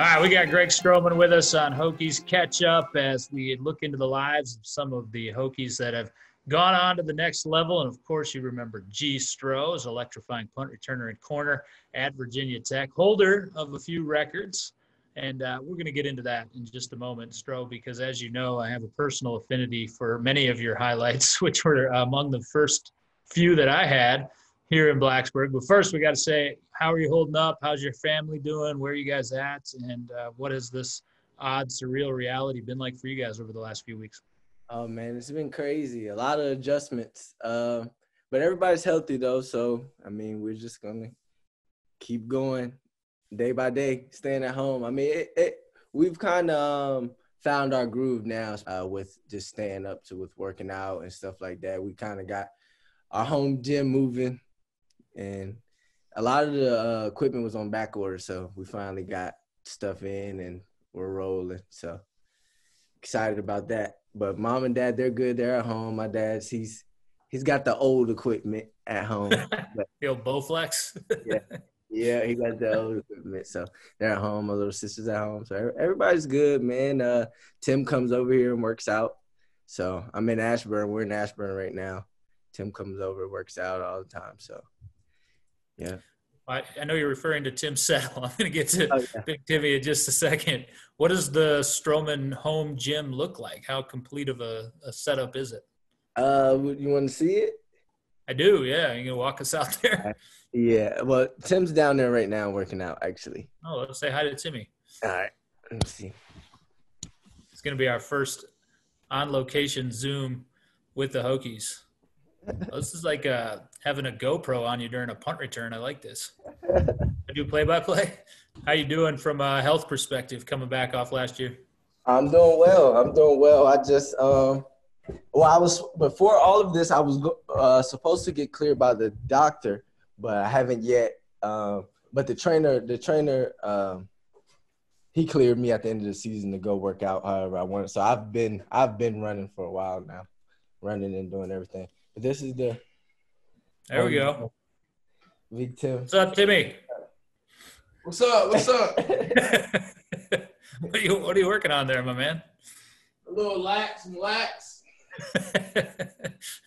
All right, we got Greg Stroman with us on Hokies Catch Up as we look into the lives of some of the Hokies that have gone on to the next level. And, of course, you remember G. Stroh, electrifying punt returner and corner at Virginia Tech, holder of a few records. And we're going to get into that in just a moment, Stroh, because, as you know, I have a personal affinity for many of your highlights, which were among the first few that I had here in Blacksburg. But first, we got to say, how are you holding up? How's your family doing? Where are you guys at? And what has this odd, surreal reality been like for you guys over the last few weeks? Oh, man, it's been crazy. A lot of adjustments. But everybody's healthy, though. So, I mean, we're just going to keep going day by day, staying at home. I mean, we've kind of found our groove now with just staying up to with working out and stuff like that. We kind of got our home gym moving. And a lot of the equipment was on back order, so we finally got stuff in and we're rolling. So excited about that. But mom and dad, they're good. They're at home. My dad's he's got the old equipment at home. The old Bowflex. yeah, he got the old equipment. So they're at home. My little sister's at home. So everybody's good, man. Tim comes over here and works out. So I'm in Ashburn. We're in Ashburn right now. Tim comes over, works out all the time. So. Yeah. I know you're referring to Tim Settle. I'm going to get to Big Timmy in just a second. What does the Stroman home gym look like? How complete of a setup is it? You want to see it? I do, yeah. You going to walk us out there? Yeah. Well, Tim's down there right now working out, actually. Oh, let's say hi to Timmy. All right. Let me see. It's going to be our first on-location Zoom with the Hokies. Well, this is like having a GoPro on you during a punt return. I like this. I do play-by-play. How you doing from a health perspective coming back off last year? I'm doing well. I just before all of this, I was supposed to get cleared by the doctor, but I haven't yet. But the trainer, he cleared me at the end of the season to go work out however I wanted. So I've been running for a while now, running and doing everything. But this is the – There we go. Big Tim. What's up, Timmy? What's up? What are you working on there, my man? A little lax.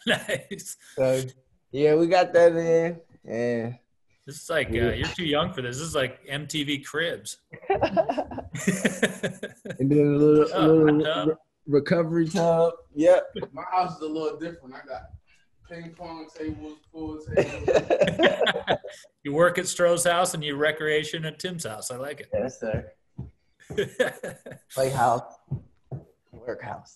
Nice. So, yeah, we got that in. And this is like you're too young for this. This is like MTV Cribs. And then a little recovery tub. Yep. My house is a little different. I got ping pong tables, pool tables. You work at Stroh's house and you recreation at Tim's house. I like it. Yes, sir. Playhouse, workhouse.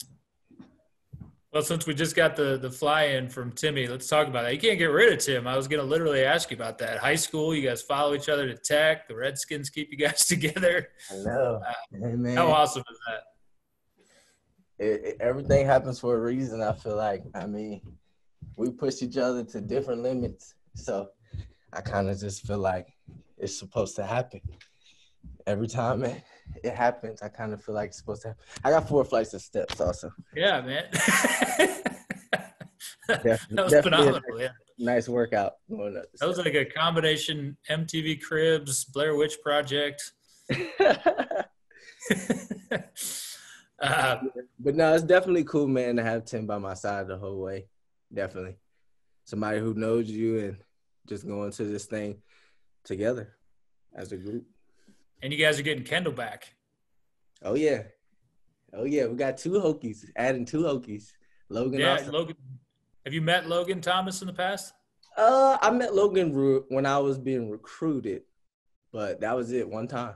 Well, since we just got the fly-in from Timmy, let's talk about that. You can't get rid of Tim. I was going to literally ask you about that. High school, you guys follow each other to Tech. The Redskins keep you guys together. I know. Hey, man. How awesome is that? Everything happens for a reason, I feel like. I mean, we push each other to different limits. So I kind of just feel like it's supposed to happen. Every time it happens, I kind of feel like it's supposed to happen. I got 4 flights of steps also. Yeah, man. That was phenomenal, yeah. Nice workout. Going up that was like a combination MTV Cribs, Blair Witch Project. But no, it's definitely cool, man, to have Tim by my side the whole way. Definitely. Somebody who knows you and just going to this thing together as a group. And you guys are getting Kendall back. Oh, yeah. We got 2 Hokies, adding 2 Hokies. Logan also. Logan. Have you met Logan Thomas in the past? I met Logan when I was being recruited, but that was it one time.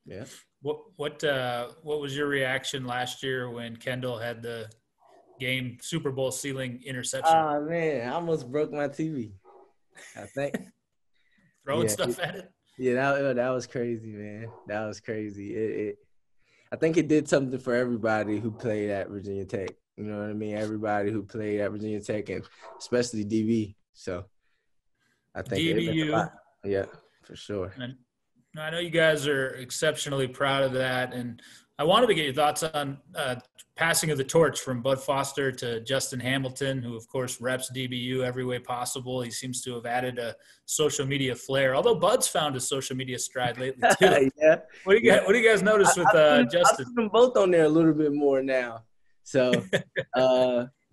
Yeah. What was your reaction last year when Kendall had the game Super Bowl ceiling interception? Oh, man, I almost broke my TV, I think. Throwing stuff at it? Yeah, that was crazy, man. That was crazy. I think it did something for everybody who played at Virginia Tech. You know what I mean? Everybody who played at Virginia Tech, and especially DB. So I think DBU. Yeah, for sure. And I know you guys are exceptionally proud of that, and I wanted to get your thoughts on passing of the torch from Bud Foster to Justin Hamilton, who, of course, reps DBU every way possible. He seems to have added a social media flair, although Bud's found his social media stride lately, too. Yeah. What do you guys notice with Justin? I put them both on there a little bit more now. So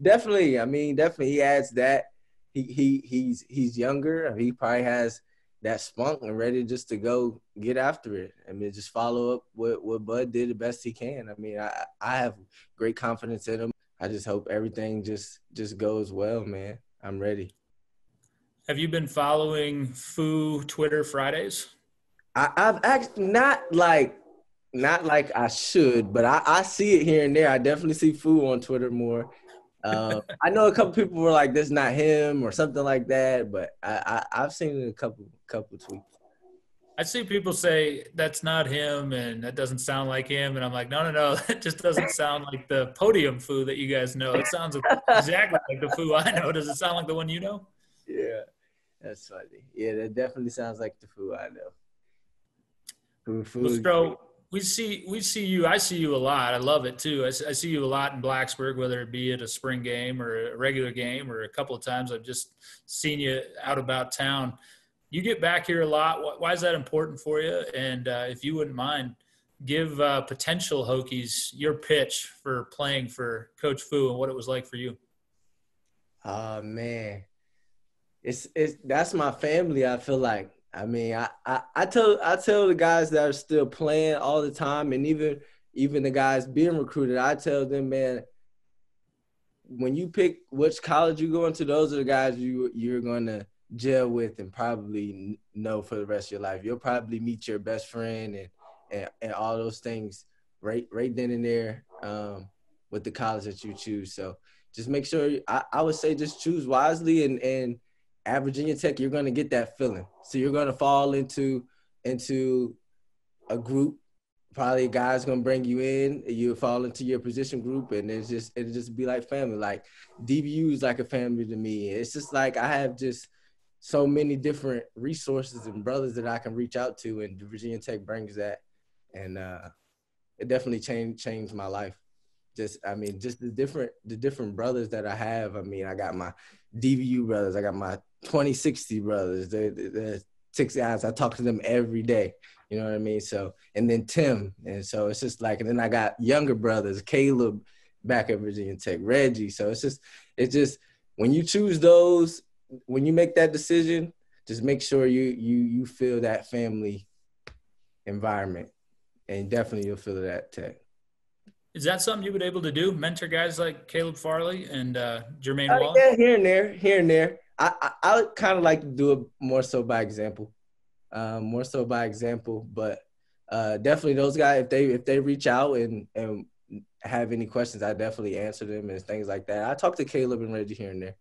definitely, he adds that. He's younger. He probably has that spunk and ready just to go get after it. I mean, just follow up what Bud did the best he can. I mean, I have great confidence in him. I just hope everything just goes well, man. I'm ready. Have you been following Foo Twitter Fridays? I've actually not like I should, but I see it here and there. I definitely see Foo on Twitter more. I know a couple people were like, "This not him" or something like that, but I've seen a couple tweets. I see people say that's not him and that doesn't sound like him, and I'm like, no, that just doesn't sound like the podium Foo that you guys know. It sounds exactly like the Foo I know. Does it sound like the one you know? Yeah, that's funny. Yeah, that definitely sounds like the Foo I know. Well, Stro, we see you. I see you a lot. I love it too. I see you a lot in Blacksburg, whether it be at a spring game or a regular game, or a couple of times I've just seen you out about town. You get back here a lot. Why is that important for you? And if you wouldn't mind, give potential Hokies your pitch for playing for Coach Foo and what it was like for you. Oh man, that's my family. I feel like. I mean, I tell the guys that are still playing all the time, and even the guys being recruited, I tell them, man, when you pick which college you go into, those are the guys you're going to gel with and probably know for the rest of your life. You'll probably meet your best friend and all those things right then and there with the college that you choose. So just make sure I would say just choose wisely and at Virginia Tech, you're going to get that feeling. So you're going to fall into a group. Probably a guy's going to bring you in. You fall into your position group, and it'll just be like family. Like DBU is like a family to me. It's just like I have just so many different resources and brothers that I can reach out to, and Virginia Tech brings that. And it definitely changed my life. Just the different brothers that I have. I mean, I got my DBU brothers. I got my 2060 brothers. The 6 guys. I talk to them every day. You know what I mean? So, and then Tim. And so it's just like, and then I got younger brothers, Caleb back at Virginia Tech, Reggie. So it's just when you choose those, when you make that decision, just make sure you feel that family environment, and definitely you'll feel that Tech. Is that something you would able to do? Mentor guys like Caleb Farley and Jermaine Wallace? Yeah, here and there. I would kind of like to do it more so by example. But definitely those guys, if they reach out and have any questions, I definitely answer them and things like that. I talk to Caleb and Reggie here and there.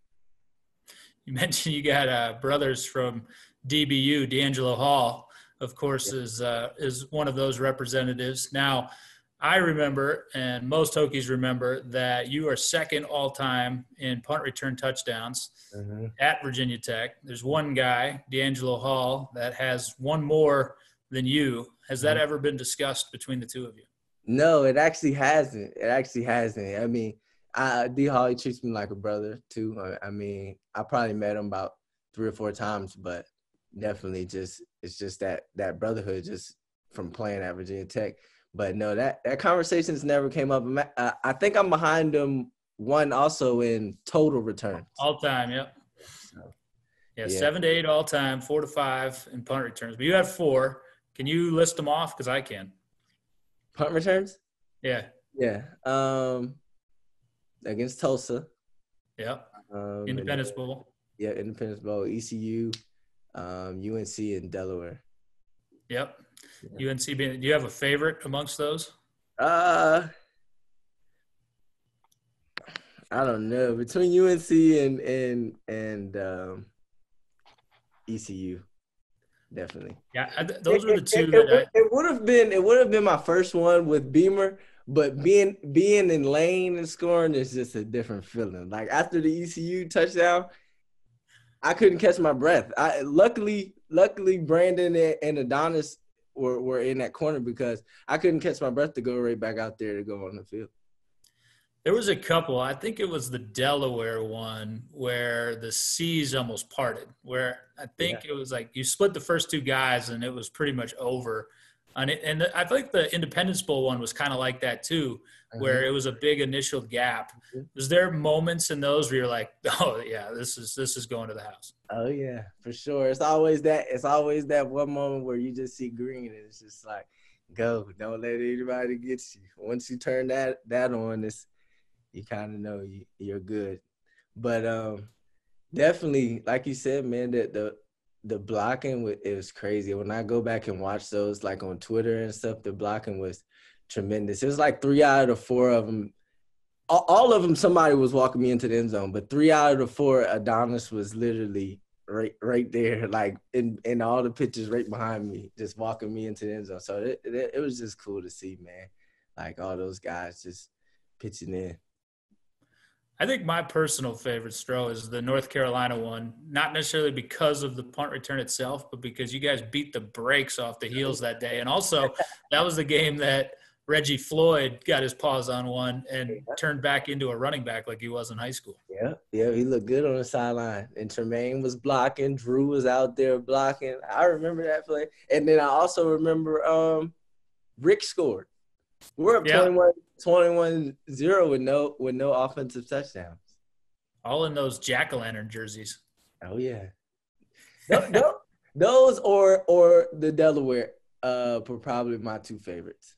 You mentioned you got brothers from DBU. D'Angelo Hall, of course, is one of those representatives. Now, I remember, and most Hokies remember, that you are second all-time in punt return touchdowns at Virginia Tech. There's one guy, D'Angelo Hall, that has one more than you. Has that ever been discussed between the two of you? No, it actually hasn't. I mean, D. Hall, he treats me like a brother, too. I mean, I probably met him about 3 or 4 times, but definitely it's just that brotherhood just from playing at Virginia Tech. But no, that conversation's never came up. I think I'm behind him one also in total returns. All time, yep. So, yeah, 7 to 8 all time, 4 to 5 in punt returns. But you have 4. Can you list them off? Because I can. Punt returns? Yeah. Yeah. Against Tulsa. Yep. Independence Bowl. Yeah, Independence Bowl, ECU, UNC, and Delaware. Yep. Yeah. UNC being, do you have a favorite amongst those? I don't know. Between UNC and ECU, definitely. Yeah, those were the two that it would have been my first one with Beamer, but being in lane and scoring is just a different feeling. Like after the ECU touchdown, I couldn't catch my breath. Luckily Brandon and Adonis were in that corner because I couldn't catch my breath to go right back out there to go on the field. There was a couple. I think it was the Delaware one where the seas almost parted, where I think it was like you split the first two guys and it was pretty much over. And I think the Independence Bowl one was kind of like that too, where it was a big initial gap. Was there moments in those where you're like, oh yeah, this is going to the house? Oh yeah, for sure. It's always that one moment where you just see green and it's just like, go, don't let anybody get you. Once you turn that on, you kind of know you're good. But definitely, like you said, man, that the blocking it was crazy. When I go back and watch those, like on Twitter and stuff, the blocking was tremendous. It was like 3 out of the 4 of them. All of them, somebody was walking me into the end zone, but 3 out of the 4, Adonis was literally right there, like in all the pictures right behind me, just walking me into the end zone. So it was just cool to see, man. Like all those guys just pitching in. I think my personal favorite, Stro, is the North Carolina one, not necessarily because of the punt return itself, but because you guys beat the brakes off the heels that day. And also, that was the game that Reggie Floyd got his paws on one and turned back into a running back like he was in high school. Yeah, he looked good on the sideline. And Tremaine was blocking. Drew was out there blocking. I remember that play. And then I also remember Rick scored. We're up 21-0 with no offensive touchdowns. All in those jack-o'-lantern jerseys. Oh yeah. Those or the Delaware were probably my 2 favorites.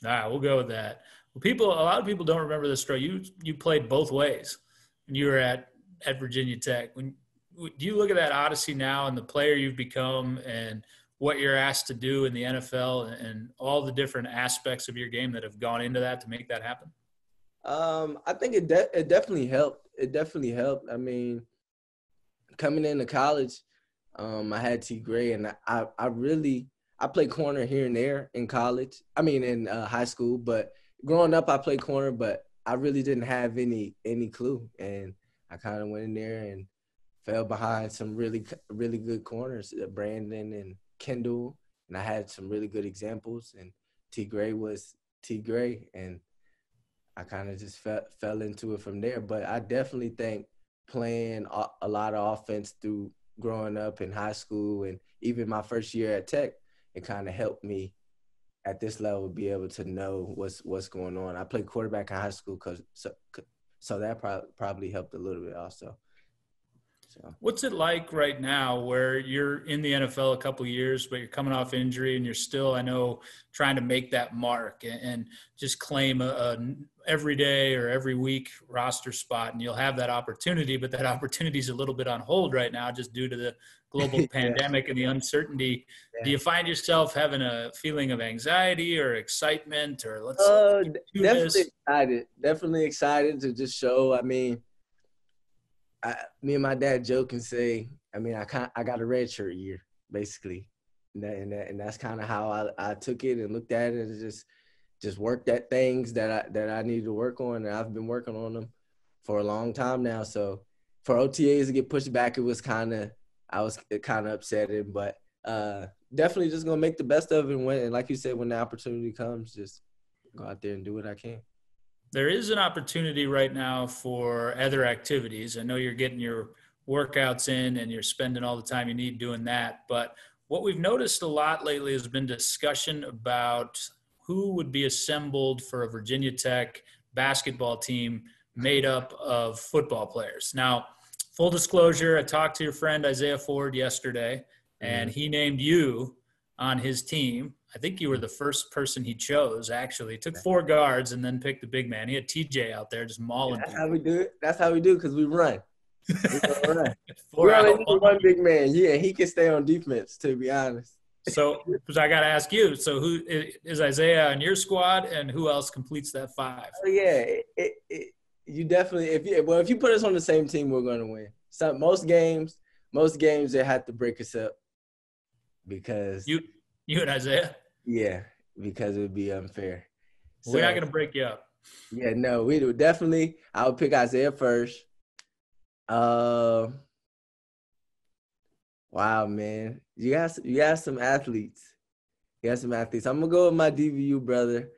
All right, we'll go with that. Well, a lot of people don't remember this, Stro. You played both ways when you were at Virginia Tech. Do you look at that odyssey now and the player you've become and what you're asked to do in the NFL and all the different aspects of your game that have gone into that to make that happen? I think it definitely helped. It definitely helped. I mean, coming into college, I had T. Gray, and I played corner here and there in college. I mean, in high school, but growing up, I played corner, but I really didn't have any clue. And I kind of went in there and fell behind some really, really good corners, Brandon and Kendall, and I had some really good examples. And T. Gray was T. Gray, and I kind of just fell into it from there. But I definitely think playing a lot of offense through growing up in high school and even my first year at Tech, it kind of helped me at this level be able to know what's going on. I played quarterback in high school so that probably helped a little bit also. So. What's it like right now where you're in the NFL a couple of years, but you're coming off injury and you're still, I know, trying to make that mark and just claim a every day or every week roster spot, and you'll have that opportunity, but that opportunity is a little bit on hold right now just due to the global pandemic and the uncertainty. Yeah. Do you find yourself having a feeling of anxiety or excitement or definitely excited to just show. I mean, me and my dad joke and say, I mean, I got a redshirt year basically, and that's kind of how I took it and looked at it and just worked at things that I needed to work on, and I've been working on them for a long time now. So for OTAs to get pushed back, I was kind of upsetting, but definitely just gonna make the best of it. And like you said, when the opportunity comes, just go out there and do what I can. There is an opportunity right now for other activities. I know you're getting your workouts in and you're spending all the time you need doing that. But what we've noticed a lot lately has been discussion about who would be assembled for a Virginia Tech basketball team made up of football players. Now, full disclosure, I talked to your friend Isaiah Ford yesterday, and he named you on his team. I think you were the first person he chose, actually. He took 4 guards and then picked the big man. He had TJ out there just mauling people. That's how we do it because we run. We run. We only need one big man. Yeah, he can stay on defense, to be honest. So I got to ask you, so who is Isaiah on your squad, and who else completes that 5? Oh, yeah. You definitely if you put us on the same team, we're going to win. So most games they have to break us up because you and Isaiah. Yeah, because it would be unfair. We're not going to break you up. Yeah, no, we do definitely. I would pick Isaiah first. Wow, man, you got some athletes. He has some athletes. I'm gonna go with my DBU brother.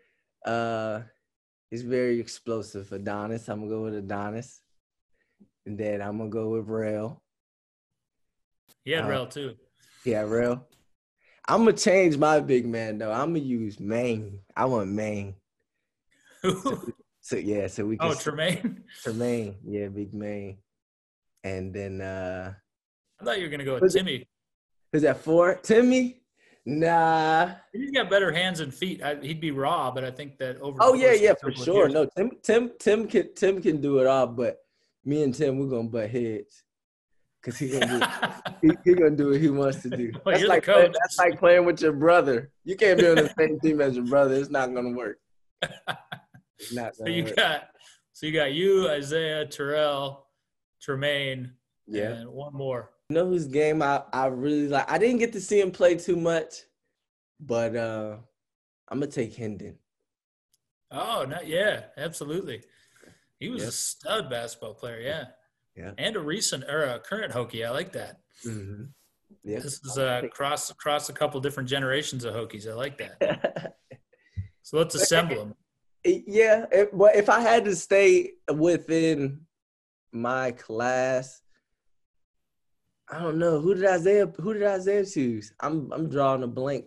He's very explosive. Adonis. I'm gonna go with Adonis. And then I'm gonna go with Rail. He had Rel too. Yeah, Rail. I'm gonna change my big man though. I'm gonna use Maine. I want Maine. So we can. Tremaine. Tremaine, yeah, big Maine. And then I thought you were gonna go with Timmy. Who's that for? Timmy? Nah. He's got better hands and feet. He'd be raw, but I think that over. Oh yeah, for sure. No, Tim can do it all, but me and Tim, we're gonna butt heads. Cause he gonna do what he wants to do. Well, that's like playing with your brother. You can't be on the same team as your brother. It's not gonna work. It's not gonna work. So you got you, Isaiah, Terrell, Tremaine, and one more. You know whose game I really like? I didn't get to see him play too much, but I'm gonna take Hendon. Oh, absolutely. He was a stud basketball player, yeah. And a current Hokie. I like that. Mm-hmm. Yeah. This is across a couple different generations of Hokies. I like that. So let's assemble them. Yeah, but if I had to stay within my class, I don't know. Who did Isaiah choose? I'm drawing a blank.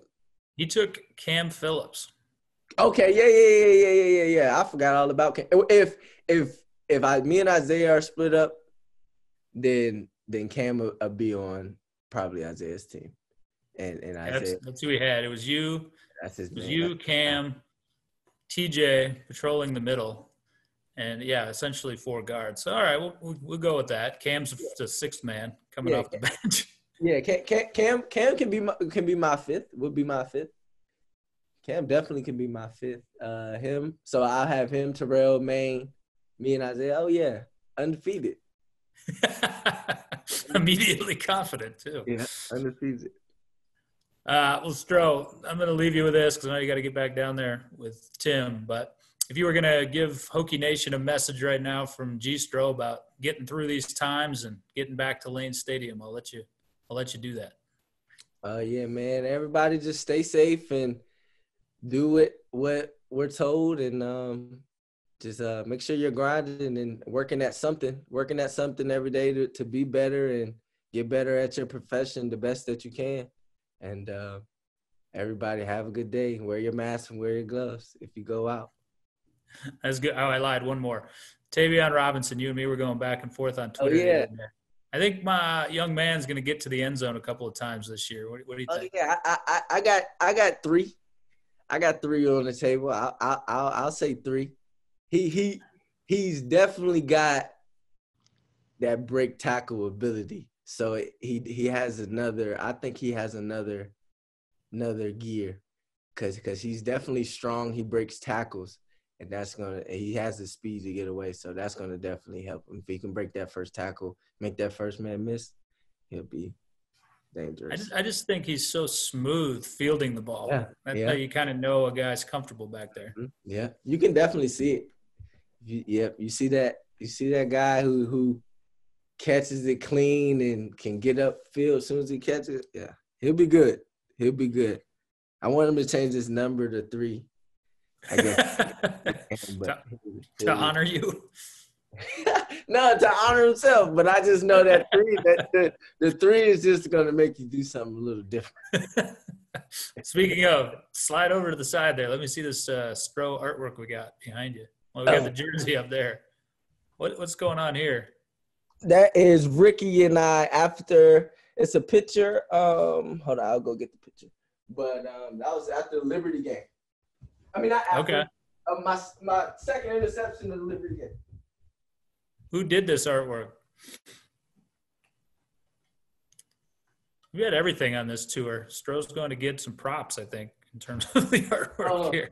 He took Cam Phillips. Okay, yeah. I forgot all about Cam. If me and Isaiah are split up, then Cam will be on probably Isaiah's team. And Isaiah. That's who he had. It was you. That's his name. It was you, Cam, TJ patrolling the middle, and essentially 4 guards. So all right, we'll go with that. Cam's the 6th man coming off the bench. Yeah, Cam can be my 5th. Would be my 5th. Cam definitely can be my 5th. Him. So I'll have him, Terrell, Maine, me and Isaiah. Oh yeah, undefeated. Immediately confident too. Yeah, undefeated. Well, Stro, I'm going to leave you with this because I know you got to get back down there with Tim. But if you were going to give Hokie Nation a message right now from G Stro about getting through these times and getting back to Lane Stadium, I'll let you do that. Yeah, man. Everybody just stay safe and do what we're told, and just make sure you're grinding and working at something every day to be better and get better at your profession the best that you can. And everybody have a good day. Wear your mask and wear your gloves if you go out. That's good. Oh, I lied. One more. Tavion Robinson, you and me were going back and forth on Twitter. Oh, yeah. I think my young man's going to get to the end zone a couple of times this year. What do you think? Oh, yeah. I got 3. I got 3 on the table. I'll say 3. He's definitely got that break tackle ability. So he has another. I think he has another gear, because he's definitely strong. He breaks tackles, and he has the speed to get away. So that's gonna definitely help him. If he can break that first tackle, make that first man miss, he'll be dangerous. I just think he's so smooth fielding the ball. Yeah, That's how you kind of know a guy's comfortable back there. Yeah, you can definitely see it. You see that. You see that guy who catches it clean and can get upfield as soon as he catches it. Yeah, he'll be good. I want him to change his number to 3. I guess to honor you. No, to honor himself. But I just know that 3. The 3 is just gonna make you do something a little different. Speaking of, slide over to the side there. Let me see this Stro artwork we got behind you. Well, we got the jersey up there. What's going on here? That is Ricky and I after – it's a picture. Hold on, I'll go get the picture. But that was after the Liberty game. I mean, not after. Okay. My second interception of the Liberty game. Who did this artwork? We had everything on this tour. Stro's going to get some props, I think, in terms of the artwork here.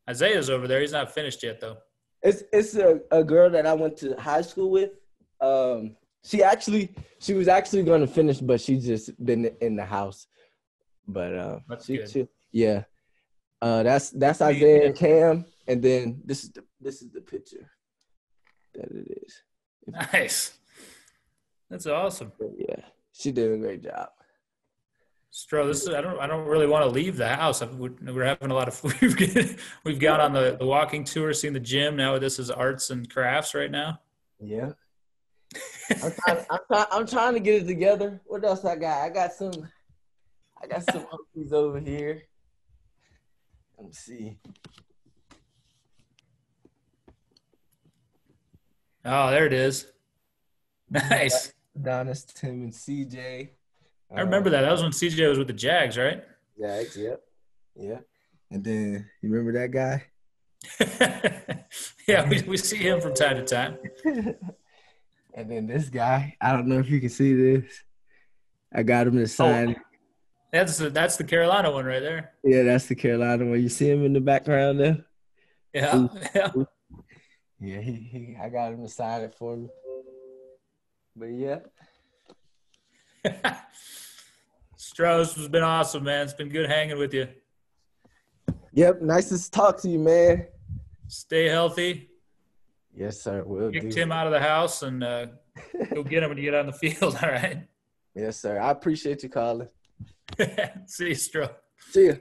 Isaiah's over there. He's not finished yet, though. It's a girl that I went to high school with. She was actually going to finish, but she's just been in the house. But that's good. Yeah. That's Isaiah and Cam, and then this is the picture that it is. Nice. That's awesome. Yeah, she did a great job. Stro, I don't really want to leave the house. We're having a lot of we've gone on the walking tour, seen the gym. Now this is arts and crafts right now. Yeah. I'm trying to get it together. What else I got? I got some Hokies over here. Let me see. Oh, there it is. Nice. Adonis, Tim, and CJ. I remember that. That was when CJ was with the Jags, right? Jags, yep. Yeah. And then you remember that guy? Yeah, we see him from time to time. And then this guy, I don't know if you can see this. I got him to sign. That's the Carolina one right there. Yeah, that's the Carolina one. You see him in the background there? Yeah. Yeah, I got him to sign it for me. But yeah. Strauss has been awesome, man. It's been good hanging with you. Yep, nice to talk to you, man. Stay healthy. Yes, sir. We'll Kick do. Tim out of the house and go get him when you get on the field, all right? Yes, sir. I appreciate you calling. See you, Stro. See you.